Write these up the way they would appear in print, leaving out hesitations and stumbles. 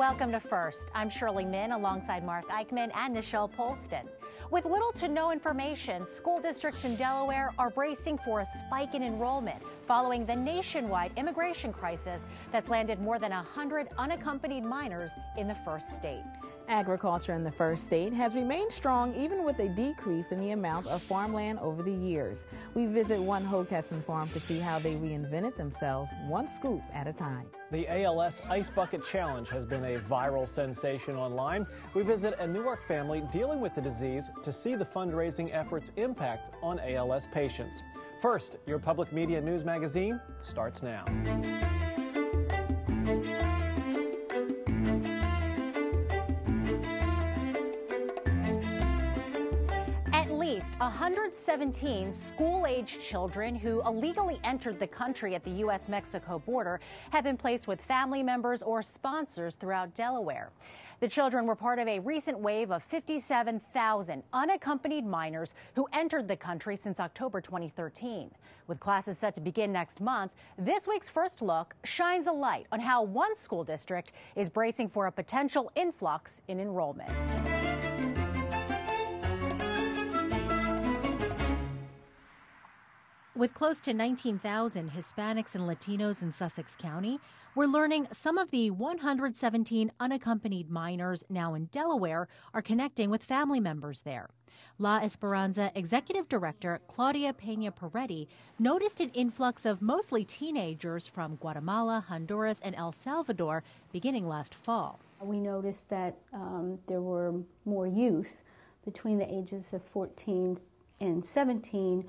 Welcome to First. I'm Shirley Min alongside Mark Eichman and Nichelle Polston. With little to no information, school districts in Delaware are bracing for a spike in enrollment following the nationwide immigration crisis that's landed more than 100 unaccompanied minors in the first state. Agriculture in the first state has remained strong even with a decrease in the amount of farmland over the years. We visit one Hockessin farm to see how they reinvented themselves one scoop at a time. The ALS Ice Bucket Challenge has been a viral sensation online. We visit a Newark family dealing with the disease to see the fundraising efforts' impact on ALS patients. First, your public media news magazine starts now. At least 117 school-aged children who illegally entered the country at the U.S.-Mexico border have been placed with family members or sponsors throughout Delaware. The children were part of a recent wave of 57,000 unaccompanied minors who entered the country since October 2013. With classes set to begin next month, this week's First Look shines a light on how one school district is bracing for a potential influx in enrollment. With close to 19,000 Hispanics and Latinos in Sussex County, we're learning some of the 117 unaccompanied minors now in Delaware are connecting with family members there. La Esperanza Executive Director Claudia Peña-Peretti noticed an influx of mostly teenagers from Guatemala, Honduras, and El Salvador beginning last fall. We noticed that there were more youth between the ages of 14 and 17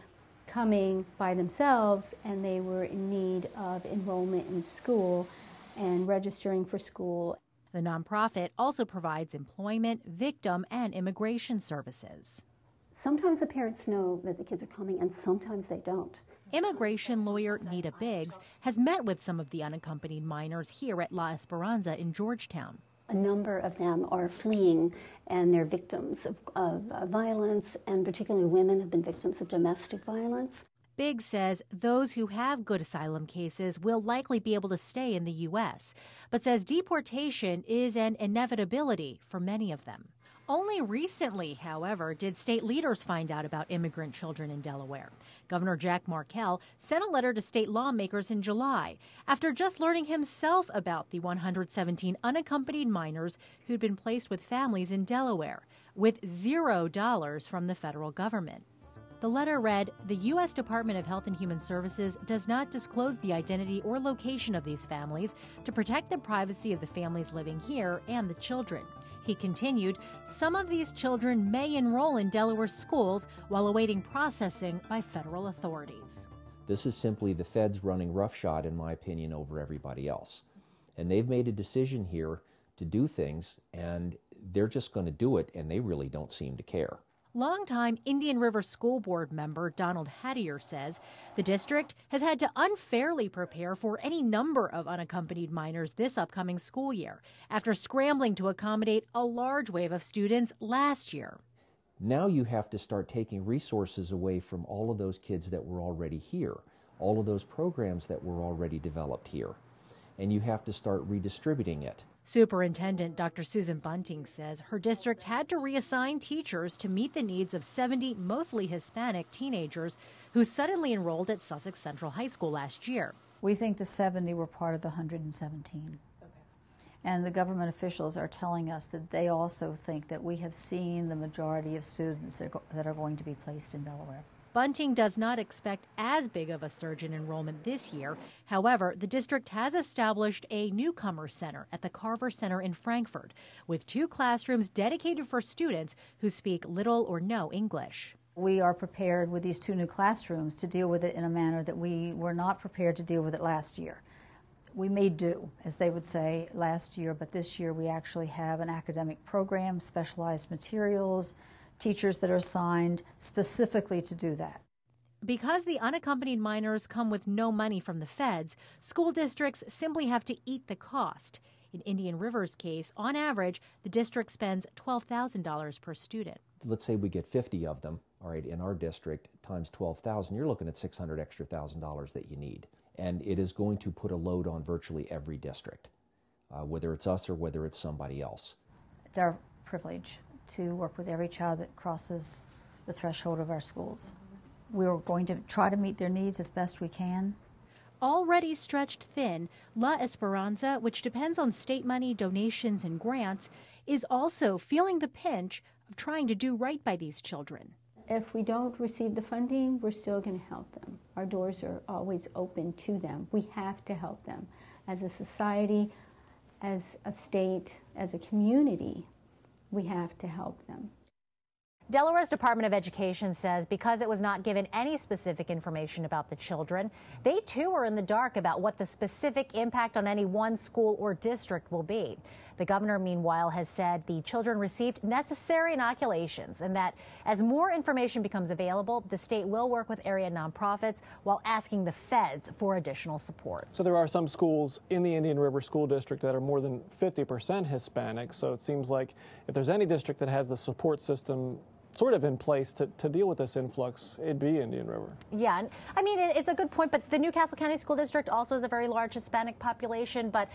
coming by themselves, and they were in need of enrollment in school and registering for school. The nonprofit also provides employment, victim, and immigration services. Sometimes the parents know that the kids are coming, and sometimes they don't. Immigration lawyer Nita Biggs has met with some of the unaccompanied minors here at La Esperanza in Georgetown. A number of them are fleeing, and they're victims of violence, and particularly women have been victims of domestic violence. Biggs says those who have good asylum cases will likely be able to stay in the U.S., but says deportation is an inevitability for many of them. Only recently, however, did state leaders find out about immigrant children in Delaware. Governor Jack Markell sent a letter to state lawmakers in July after just learning himself about the 117 unaccompanied minors who'd been placed with families in Delaware, with $0 from the federal government. The letter read, "The U.S. Department of Health and Human Services does not disclose the identity or location of these families to protect the privacy of the families living here and the children." He continued, "Some of these children may enroll in Delaware schools while awaiting processing by federal authorities." This is simply the feds running roughshod, in my opinion, over everybody else. And they've made a decision here to do things, and they're just going to do it, and they really don't seem to care. Longtime Indian River School Board member Donald Hattier says the district has had to unfairly prepare for any number of unaccompanied minors this upcoming school year after scrambling to accommodate a large wave of students last year. Now you have to start taking resources away from all of those kids that were already here, all of those programs that were already developed here, and you have to start redistributing it. Superintendent Dr. Susan Bunting says her district had to reassign teachers to meet the needs of 70 mostly Hispanic teenagers who suddenly enrolled at Sussex Central High School last year. We think the 70 were part of the 117. Okay. And the government officials are telling us that they also think that we have seen the majority of students that are going to be placed in Delaware. Bunting does not expect as big of a surge in enrollment this year. However, the district has established a newcomer center at the Carver Center in Frankfort, with 2 classrooms dedicated for students who speak little or no English. We are prepared with these 2 new classrooms to deal with it in a manner that we were not prepared to deal with it last year. We may do, as they would say, last year, but this year we actually have an academic program, specialized materials, teachers that are assigned specifically to do that. Because the unaccompanied minors come with no money from the feds, school districts simply have to eat the cost. In Indian River's case, on average, the district spends $12,000 per student. Let's say we get 50 of them, all right, in our district, times 12,000, you're looking at $600 extra thousand that you need. And it is going to put a load on virtually every district. whether it's us or whether it's somebody else. It's our privilege to work with every child that crosses the threshold of our schools. We're going to try to meet their needs as best we can. Already stretched thin, La Esperanza, which depends on state money, donations, and grants, is also feeling the pinch of trying to do right by these children. If we don't receive the funding, we're still going to help them. Our doors are always open to them. We have to help them. As a society, as a state, as a community, we have to help them. Delaware's Department of Education says because it was not given any specific information about the children, they too are in the dark about what the specific impact on any one school or district will be. The governor, meanwhile, has said the children received necessary inoculations and that as more information becomes available, the state will work with area nonprofits while asking the feds for additional support. So there are some schools in the Indian River School District that are more than 50% Hispanic. So it seems like if there's any district that has the support system sort of in place to deal with this influx, it'd be Indian River. Yeah, and I mean, it's a good point, but the Newcastle County School District also has a very large Hispanic population, but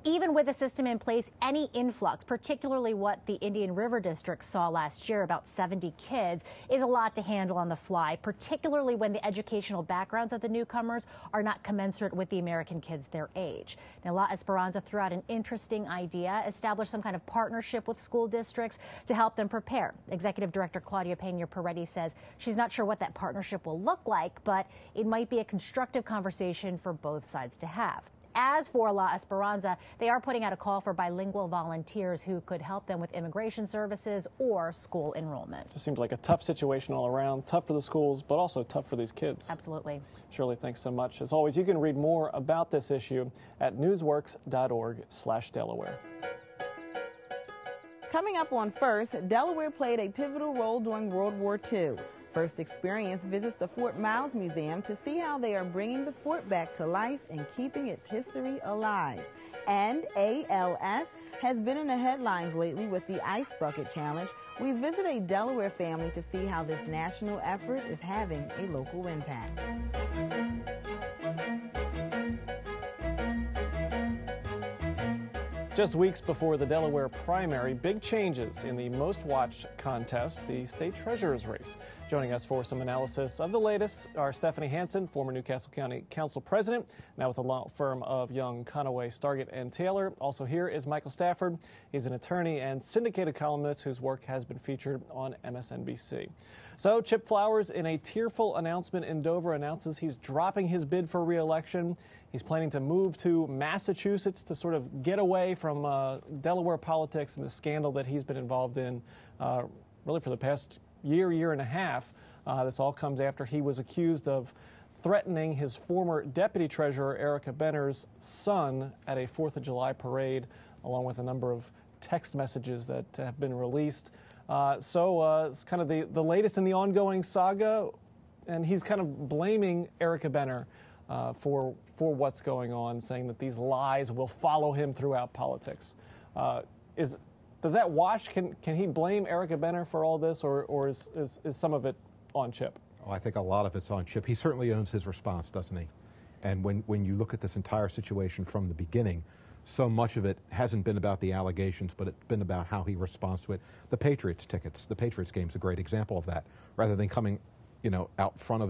even with a system in place, any influx, particularly what the Indian River District saw last year, about 70 kids, is a lot to handle on the fly, particularly when the educational backgrounds of the newcomers are not commensurate with the American kids their age. Now, La Esperanza threw out an interesting idea, establish some kind of partnership with school districts to help them prepare. Executive Director Claudia Pena-Peretti says she's not sure what that partnership will look like, but it might be a constructive conversation for both sides to have. As for La Esperanza, they are putting out a call for bilingual volunteers who could help them with immigration services or school enrollment. It seems like a tough situation all around, tough for the schools, but also tough for these kids. Absolutely. Shirley, thanks so much. As always, you can read more about this issue at newsworks.org/Delaware. Coming up on First, Delaware played a pivotal role during World War II. First Experience visits the Fort Miles Museum to see how they are bringing the fort back to life and keeping its history alive. And ALS has been in the headlines lately with the Ice Bucket Challenge. We visit a Delaware family to see how this national effort is having a local impact. Just weeks before the Delaware primary, big changes in the most watched contest, the state treasurer's race. Joining us for some analysis of the latest are Stephanie Hansen, former Newcastle County Council President, now with the law firm of Young, Conaway, Stargett, and Taylor. Also here is Michael Stafford. He's an attorney and syndicated columnist whose work has been featured on MSNBC. So Chip Flowers, in a tearful announcement in Dover, announces he's dropping his bid for re-election. He's planning to move to Massachusetts to sort of get away from Delaware politics and the scandal that he's been involved in really for the past year and a half. This all comes after he was accused of threatening his former deputy treasurer, Erica Benner's son, at a 4th of July parade, along with a number of text messages that have been released. So it's kind of the latest in the ongoing saga, and he's kind of blaming Erica Benner for what's going on, saying that these lies will follow him throughout politics. Does that wash? Can he blame Erica Benner for all this, or is some of it on Chip? Oh, I think a lot of it's on Chip. He certainly owns his response, doesn't he? And when you look at this entire situation from the beginning, so much of it hasn't been about the allegations, but it's been about how he responds to it. The Patriots tickets, the Patriots game's a great example of that. Rather than coming, out front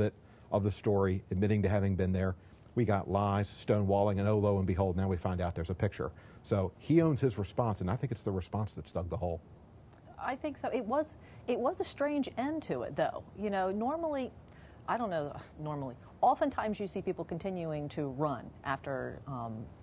of the story, admitting to having been there, we got lies, stonewalling, and oh, lo and behold, now we find out there's a picture. So he owns his response, and I think it's the response that's dug the hole. I think so. It was a strange end to it, though. Normally, oftentimes you see people continuing to run after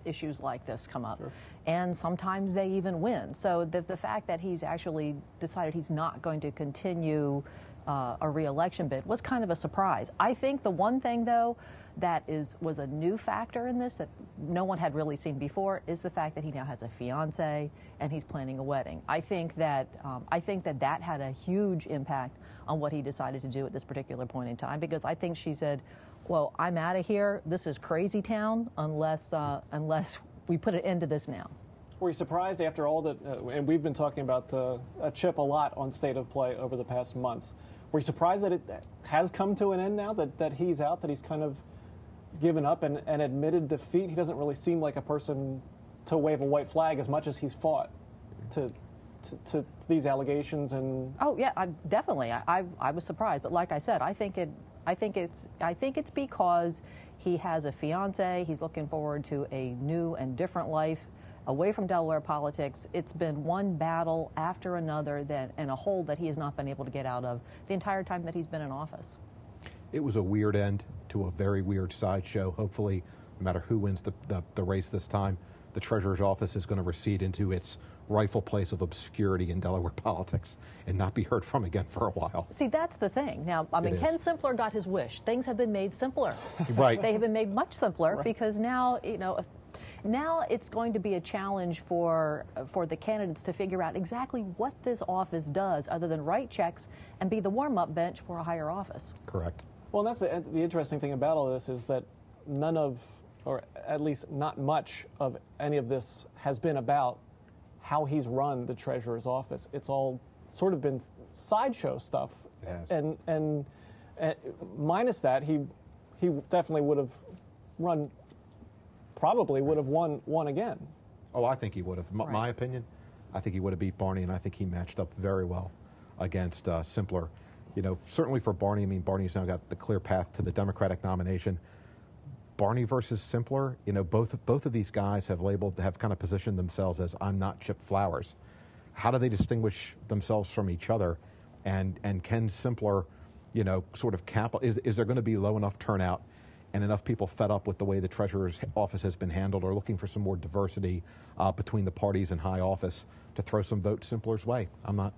issues like this come up. Sure. And sometimes they even win. So the fact that he's actually decided he's not going to continue a re-election bid was kind of a surprise. I think the one thing, though, that was a new factor in this that no one had really seen before is the fact that he now has a fiance and he's planning a wedding. I think that that had a huge impact on what he decided to do at this particular point in time, because I think she said, well, I'm out of here. This is crazy town unless we put an end to this now. Were you surprised after all that, and we've been talking about Chip a lot on State of Play over the past months, were you surprised that it has come to an end now, that he's out, that he's kind of given up and admitted defeat? He doesn't really seem like a person to wave a white flag as much as he's fought to these allegations. And oh yeah, definitely. I was surprised, but like I said, I think it's because he has a fiance. He's looking forward to a new and different life away from Delaware politics. It's been one battle after another and a hole that he has not been able to get out of the entire time that he's been in office. It was a weird end to a very weird sideshow. Hopefully, no matter who wins the race this time, the Treasurer's office is going to recede into its rightful place of obscurity in Delaware politics and not be heard from again for a while. See, that's the thing. Now, I mean, Ken Simpler got his wish. Things have been made simpler. Right. They have been made much simpler because now, now it's going to be a challenge for the candidates to figure out exactly what this office does other than write checks and be the warm-up bench for a higher office. Correct. Well, and that's the interesting thing about all this is that none of, or at least not much of any of this has been about how he's run the Treasurer's office. It's all sort of been sideshow stuff. It has. And minus that, he definitely would have run, probably would have won again. Oh, I think he would have. My opinion, I think he would have beat Barney, and I think he matched up very well against Simpler. Certainly for Barney, I mean, Barney's now got the clear path to the Democratic nomination. Barney versus Simpler, both of these guys have kind of positioned themselves as I'm not Chip Flowers. How do they distinguish themselves from each other? And can Simpler, sort of is there going to be low enough turnout and enough people fed up with the way the Treasurer's office has been handled or looking for some more diversity between the parties in high office to throw some votes Simpler's way? I'm not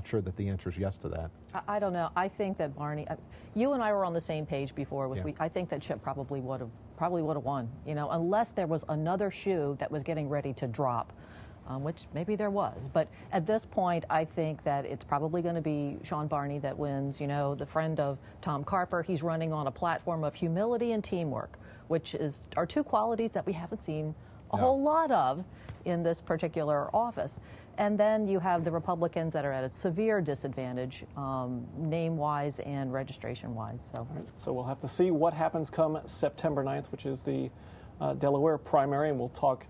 sure that the answer is yes to that. I don't know. I think that Barney, you and I were on the same page before. I think that Chip probably would have won. Unless there was another shoe that was getting ready to drop, which maybe there was. But at this point, I think that it's probably going to be Sean Barney that wins. The friend of Tom Carper. He's running on a platform of humility and teamwork, which are two qualities that we haven't seen a whole lot of in this particular office. And then you have the Republicans that are at a severe disadvantage, name-wise and registration-wise. So we'll have to see what happens come September 9th, which is the Delaware primary, and we'll talk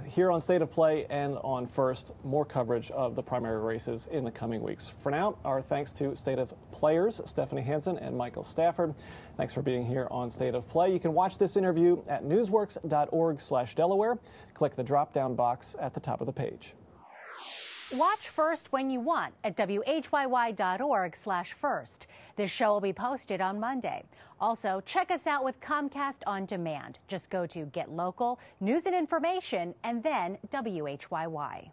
here on State of Play and on First, more coverage of the primary races in the coming weeks. For now, our thanks to State of Players, Stephanie Hansen and Michael Stafford. Thanks for being here on State of Play. You can watch this interview at newsworks.org/Delaware. Click the drop-down box at the top of the page. Watch First when you want at WHYY.org/First. This show will be posted on Monday. Also, check us out with Comcast On Demand. Just go to Get Local, News and Information, and then WHYY.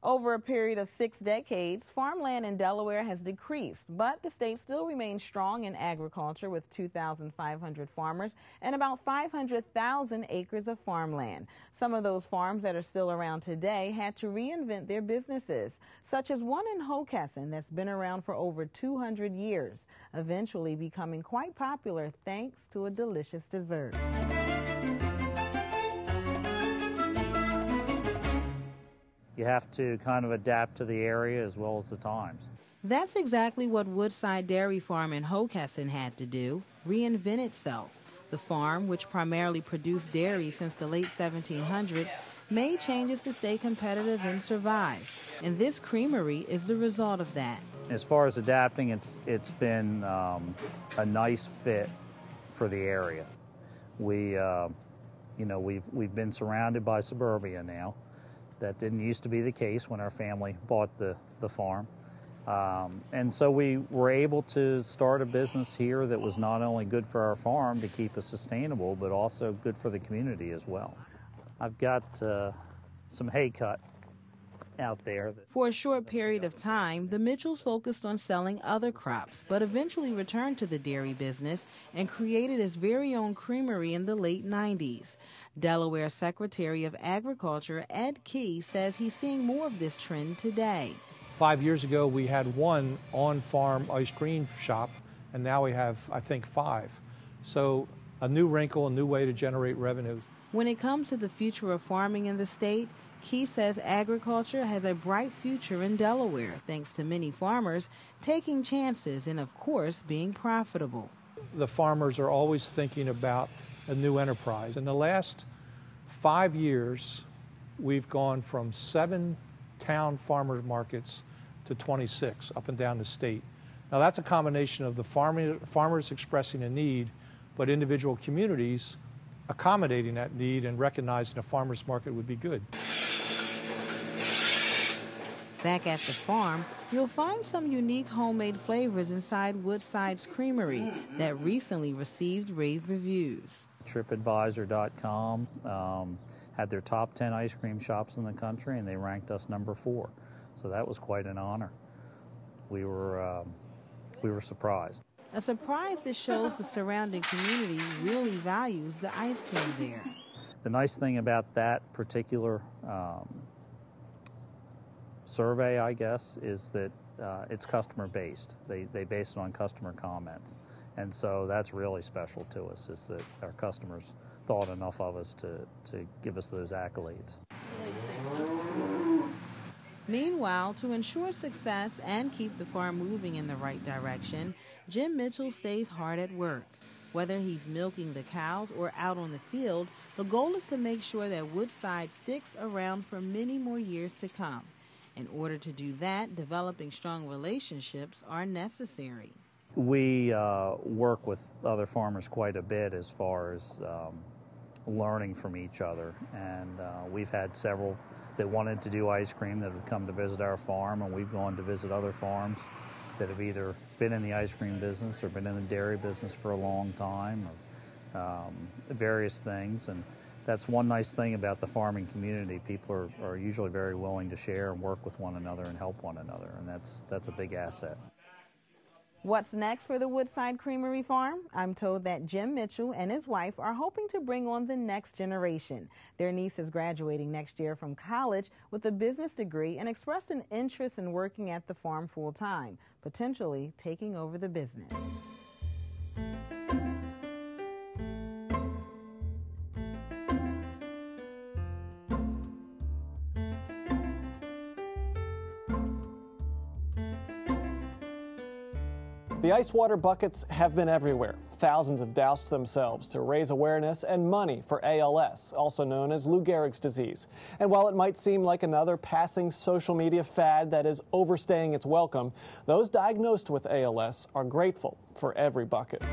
Over a period of 6 decades, farmland in Delaware has decreased, but the state still remains strong in agriculture with 2,500 farmers and about 500,000 acres of farmland. Some of those farms that are still around today had to reinvent their businesses, such as one in Hocassin that's been around for over 200 years, eventually becoming quite popular thanks to a delicious dessert. You have to kind of adapt to the area as well as the times. That's exactly what Woodside Dairy Farm in Hocassin had to do, reinvent itself. The farm, which primarily produced dairy since the late 1700s, made changes to stay competitive and survive. And this creamery is the result of that. As far as adapting, it's been a nice fit for the area. We've been surrounded by suburbia now. That didn't used to be the case when our family bought the farm. And so we were able to start a business here that was not only good for our farm to keep us sustainable, but also good for the community as well. I've got some hay cut out there. For a short period of time, the Mitchells focused on selling other crops, but eventually returned to the dairy business and created its very own creamery in the late 90s. Delaware Secretary of Agriculture Ed Key says he's seeing more of this trend today. 5 years ago, we had one on-farm ice cream shop, and now we have, I think, 5. So a new wrinkle, a new way to generate revenue. When it comes to the future of farming in the state, Key says agriculture has a bright future in Delaware, thanks to many farmers taking chances and, of course, being profitable. The farmers are always thinking about a new enterprise. In the last 5 years, we've gone from 7 town farmers markets to 26 up and down the state. Now that's a combination of the farmers expressing a need, but individual communities accommodating that need and recognizing a farmer's market would be good. Back at the farm, you'll find some unique homemade flavors inside Woodside's Creamery that recently received rave reviews. TripAdvisor.com had their top 10 ice cream shops in the country, and they ranked us number 4. So that was quite an honor. We were surprised. A surprise that shows the surrounding community really values the ice cream there. The nice thing about that particular survey, I guess, is that it's customer-based. They base it on customer comments. And so that's really special to us, is that our customers thought enough of us to give us those accolades. Meanwhile, to ensure success and keep the farm moving in the right direction, Jim Mitchell stays hard at work. Whether he's milking the cows or out on the field, the goal is to make sure that Woodside sticks around for many more years to come. In order to do that, developing strong relationships are necessary. We work with other farmers quite a bit as far as learning from each other, and we've had several that wanted to do ice cream that have come to visit our farm, and we've gone to visit other farms that have either been in the ice cream business or been in the dairy business for a long time, or various things. And that's one nice thing about the farming community. People are usually very willing to share and work with one another and help one another, and that's a big asset. What's next for the Woodside Creamery Farm? I'm told that Jim Mitchell and his wife are hoping to bring on the next generation. Their niece is graduating next year from college with a business degree and expressed an interest in working at the farm full-time, potentially taking over the business. The ice water buckets have been everywhere. Thousands have doused themselves to raise awareness and money for ALS, also known as Lou Gehrig's disease. And while it might seem like another passing social media fad that is overstaying its welcome, those diagnosed with ALS are grateful for every bucket.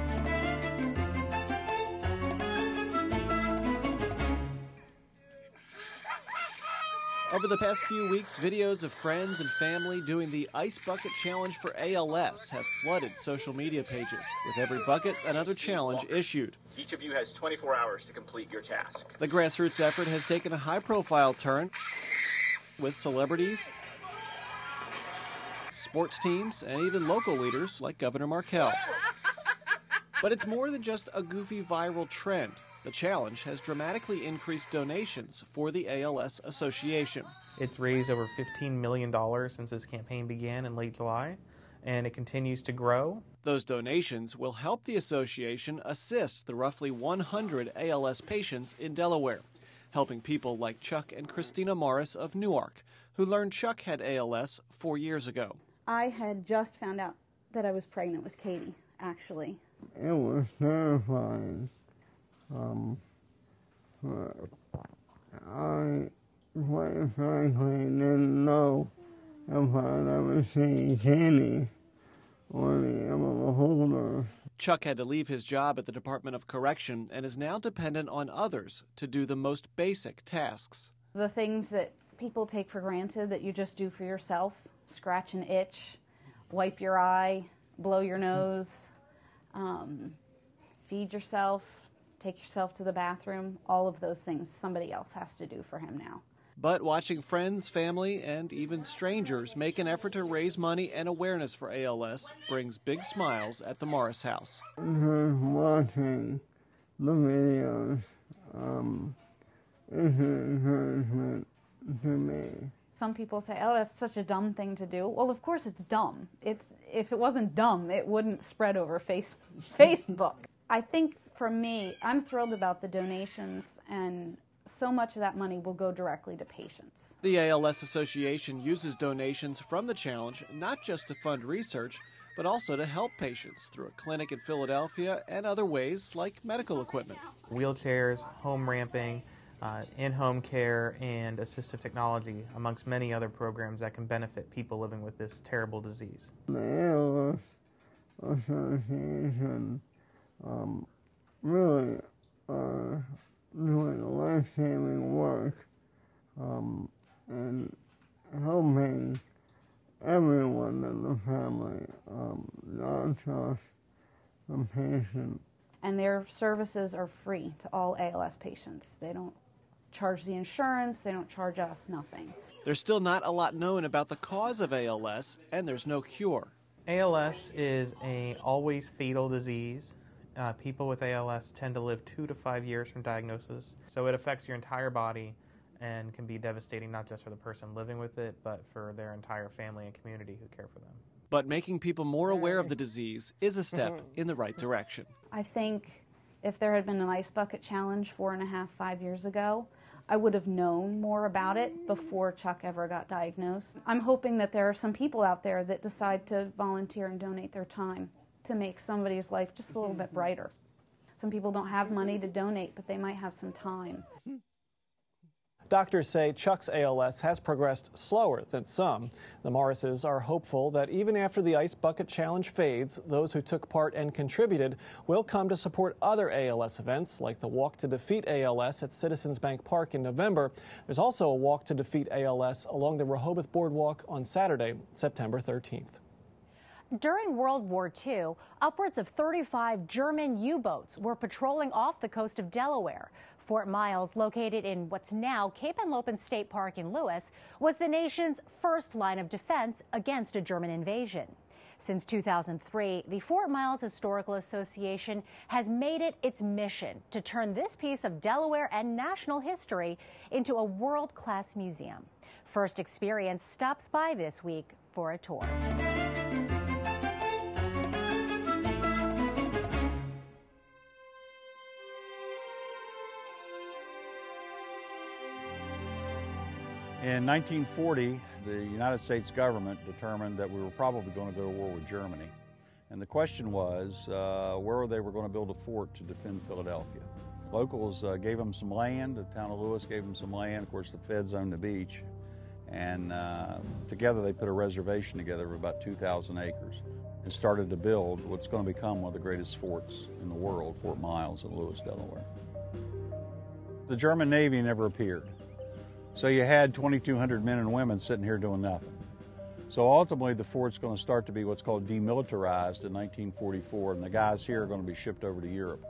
Over the past few weeks, videos of friends and family doing the Ice Bucket Challenge for ALS have flooded social media pages. With every bucket, another challenge issued. Each of you has 24 hours to complete your task. The grassroots effort has taken a high-profile turn with celebrities, sports teams, and even local leaders like Governor Markell. But it's more than just a goofy viral trend. The challenge has dramatically increased donations for the ALS Association. It's raised over $15 million since this campaign began in late July, and it continues to grow. Those donations will help the association assist the roughly 100 ALS patients in Delaware, helping people like Chuck and Christina Morris of Newark, who learned Chuck had ALS 4 years ago. I had just found out that I was pregnant with Katie, actually. It was terrifying. I quite frankly didn't know if I'd ever see Katie or the ever beholder. Chuck had to leave his job at the Department of Correction and is now dependent on others to do the most basic tasks. The things that people take for granted that you just do for yourself, scratch an itch, wipe your eye, blow your nose, feed yourself, take yourself to the bathroom, all of those things somebody else has to do for him now. But watching friends, family, and even strangers make an effort to raise money and awareness for ALS brings big smiles at the Morris house. Watching the videos is an encouragement to me. Some people say, oh, that's such a dumb thing to do. Well, of course it's dumb. If it wasn't dumb, it wouldn't spread over Facebook. I think for me, I'm thrilled about the donations, and so much of that money will go directly to patients. The ALS Association uses donations from the challenge not just to fund research, but also to help patients through a clinic in Philadelphia and other ways like medical equipment. Wheelchairs, home ramping, in-home care, and assistive technology, amongst many other programs that can benefit people living with this terrible disease. The ALS Association really are doing life-saving work and helping everyone in the family, not just the patient. And their services are free to all ALS patients. They don't charge the insurance, they don't charge us, nothing. There's still not a lot known about the cause of ALS, and there's no cure. ALS is a always fatal disease. People with ALS tend to live 2 to 5 years from diagnosis, so it affects your entire body and can be devastating not just for the person living with it, but for their entire family and community who care for them. But making people more aware of the disease is a step in the right direction. I think if there had been an ice bucket challenge 4.5, 5 years ago, I would have known more about it before Chuck ever got diagnosed. I'm hoping that there are some people out there that decide to volunteer and donate their time to make somebody's life just a little bit brighter. Some people don't have money to donate, but they might have some time. Doctors say Chuck's ALS has progressed slower than some. The Morrises are hopeful that even after the Ice Bucket Challenge fades, those who took part and contributed will come to support other ALS events, like the Walk to Defeat ALS at Citizens Bank Park in November. There's also a Walk to Defeat ALS along the Rehoboth Boardwalk on Saturday, September 13th. During World War II, upwards of 35 German U-boats were patrolling off the coast of Delaware. Fort Miles, located in what's now Cape Henlopen State Park in Lewis, was the nation's first line of defense against a German invasion. Since 2003, the Fort Miles Historical Association has made it its mission to turn this piece of Delaware and national history into a world-class museum. First Experience stops by this week for a tour. In 1940, the United States government determined that we were probably going to go to war with Germany. And the question was where they were going to build a fort to defend Philadelphia. Locals gave them some land. The town of Lewis gave them some land. Of course, the feds owned the beach. And together they put a reservation together of about 2,000 acres and started to build what's going to become one of the greatest forts in the world, Fort Miles in Lewis, Delaware. The German Navy never appeared. So you had 2,200 men and women sitting here doing nothing. So ultimately the fort's going to start to be what's called demilitarized in 1944, and the guys here are going to be shipped over to Europe.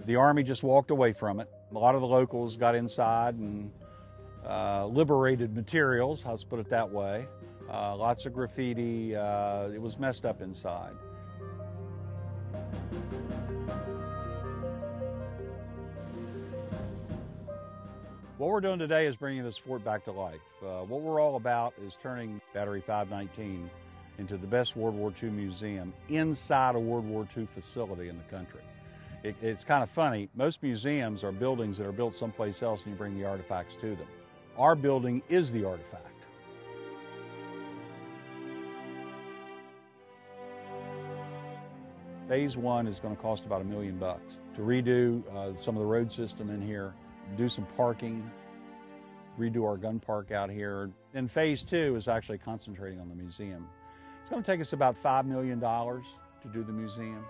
The Army just walked away from it. A lot of the locals got inside and liberated materials, let's put it that way. Lots of graffiti. It was messed up inside. What we're doing today is bringing this fort back to life. What we're all about is turning Battery 519 into the best World War II museum inside a World War II facility in the country. It's kind of funny. Most museums are buildings that are built someplace else and you bring the artifacts to them. Our building is the artifact. Phase 1 is going to cost about $1 million to redo some of the road system in here, do some parking, redo our gun park out here. And phase 2 is actually concentrating on the museum. It's going to take us about $5 million to do the museum.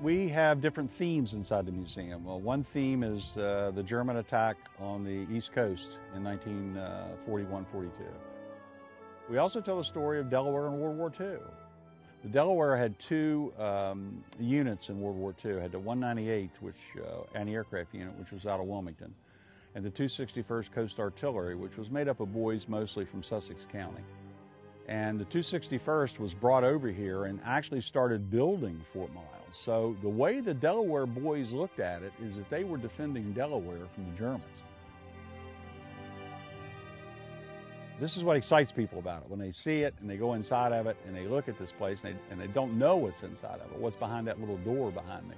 We have different themes inside the museum. Well, one theme is the German attack on the East Coast in 1941-42. We also tell the story of Delaware in World War II. The Delaware had 2 units in World War II. It had the 198th, anti-aircraft unit, which was out of Wilmington, and the 261st Coast Artillery, which was made up of boys mostly from Sussex County. And the 261st was brought over here and actually started building Fort Miles. So the way the Delaware boys looked at it is that they were defending Delaware from the Germans. This is what excites people about it. When they see it and they go inside of it and they look at this place and they don't know what's inside of it, what's behind that little door behind me.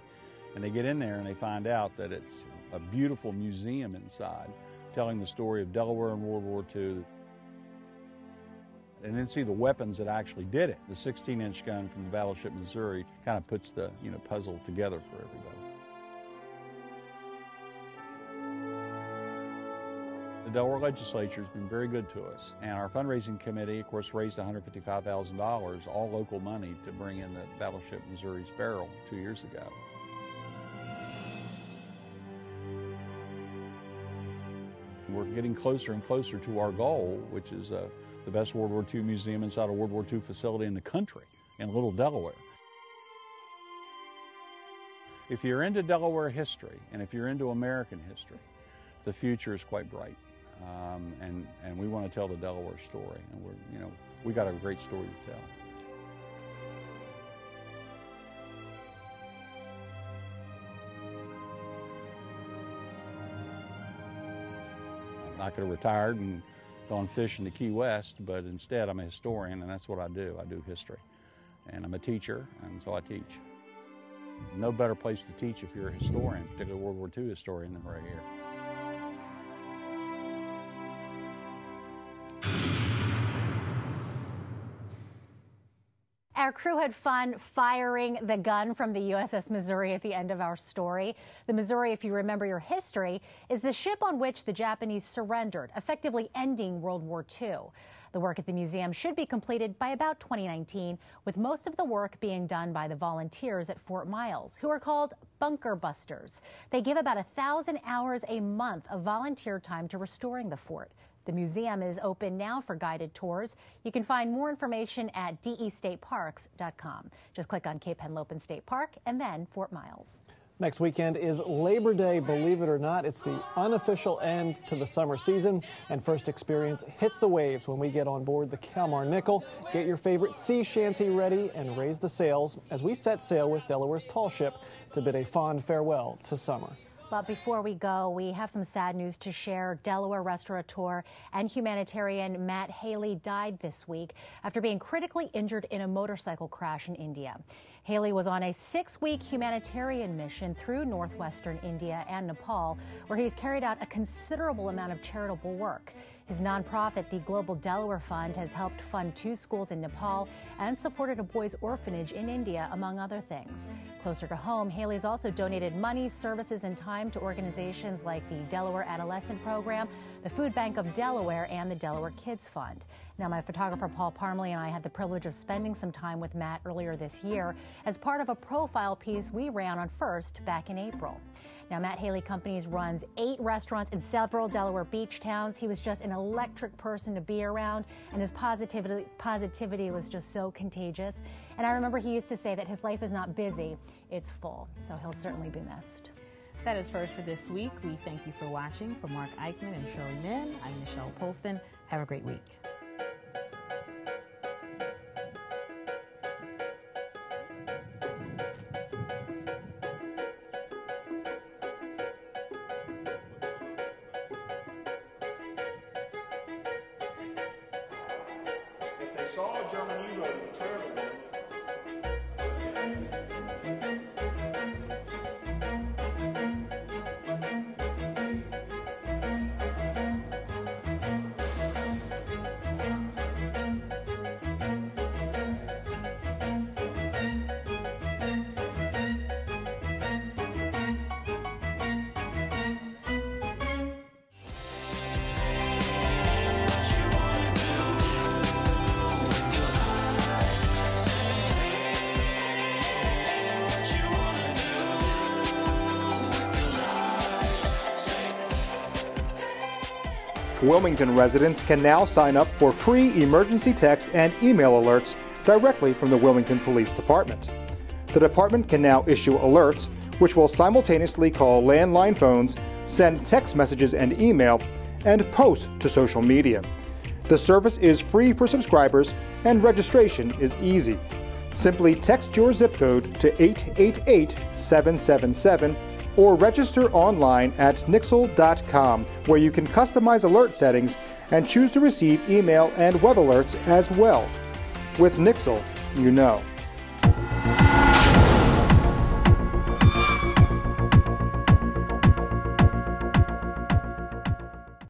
And they get in there and they find out that it's a beautiful museum inside telling the story of Delaware in World War II. and then see the weapons that actually did it. The 16-inch gun from the battleship Missouri kind of puts the puzzle together for everybody. The Delaware legislature has been very good to us, and our fundraising committee, of course, raised $155,000, all local money, to bring in the battleship Missouri's barrel 2 years ago. We're getting closer and closer to our goal, which is the best World War II museum inside a World War II facility in the country, in Little Delaware. If you're into Delaware history, and if you're into American history, the future is quite bright. And we want to tell the Delaware story, and we got a great story to tell. I could have retired and gone fishing to Key West, but instead I'm a historian, and that's what I do. I do history. And I'm a teacher, and so I teach. No better place to teach if you're a historian, particularly a World War II historian, than right here. Our crew had fun firing the gun from the USS Missouri at the end of our story. The Missouri, if you remember your history, is the ship on which the Japanese surrendered, effectively ending World War II. The work at the museum should be completed by about 2019, with most of the work being done by the volunteers at Fort Miles, who are called bunker busters. They give about 1,000 hours a month of volunteer time to restoring the fort. The museum is open now for guided tours. You can find more information at destateparks.com. Just click on Cape Henlopen State Park and then Fort Miles. Next weekend is Labor Day, believe it or not. It's the unofficial end to the summer season, and First Experience hits the waves when we get on board the Kalmar Nickel. Get your favorite sea shanty ready and raise the sails as we set sail with Delaware's tall ship to bid a fond farewell to summer. But before we go, we have some sad news to share. Delaware restaurateur and humanitarian Matt Haley died this week after being critically injured in a motorcycle crash in India. Haley was on a 6-week humanitarian mission through northwestern India and Nepal, where he's carried out a considerable amount of charitable work. His nonprofit, the Global Delaware Fund, has helped fund 2 schools in Nepal and supported a boys' orphanage in India, among other things. Closer to home, Haley's also donated money, services, and time to organizations like the Delaware Adolescent Program, the Food Bank of Delaware, and the Delaware Kids Fund. Now, my photographer Paul Parmley and I had the privilege of spending some time with Matt earlier this year as part of a profile piece we ran on First back in April. Now, Matt Haley Companies runs 8 restaurants in several Delaware beach towns. He was just an electric person to be around, and his positivity was just so contagious. And I remember he used to say that his life is not busy, it's full. So he'll certainly be missed. That is First for this week. We thank you for watching. For Mark Eichman and Shirley Min, I'm Michelle Polston. Have a great week. If they saw a German U-boat in the trailer, Wilmington residents can now sign up for free emergency text and email alerts directly from the Wilmington Police Department. The department can now issue alerts which will simultaneously call landline phones, send text messages and email, and post to social media. The service is free for subscribers and registration is easy. Simply text your zip code to 888-777 or register online at nixle.com, where you can customize alert settings and choose to receive email and web alerts as well. With Nixle, you know.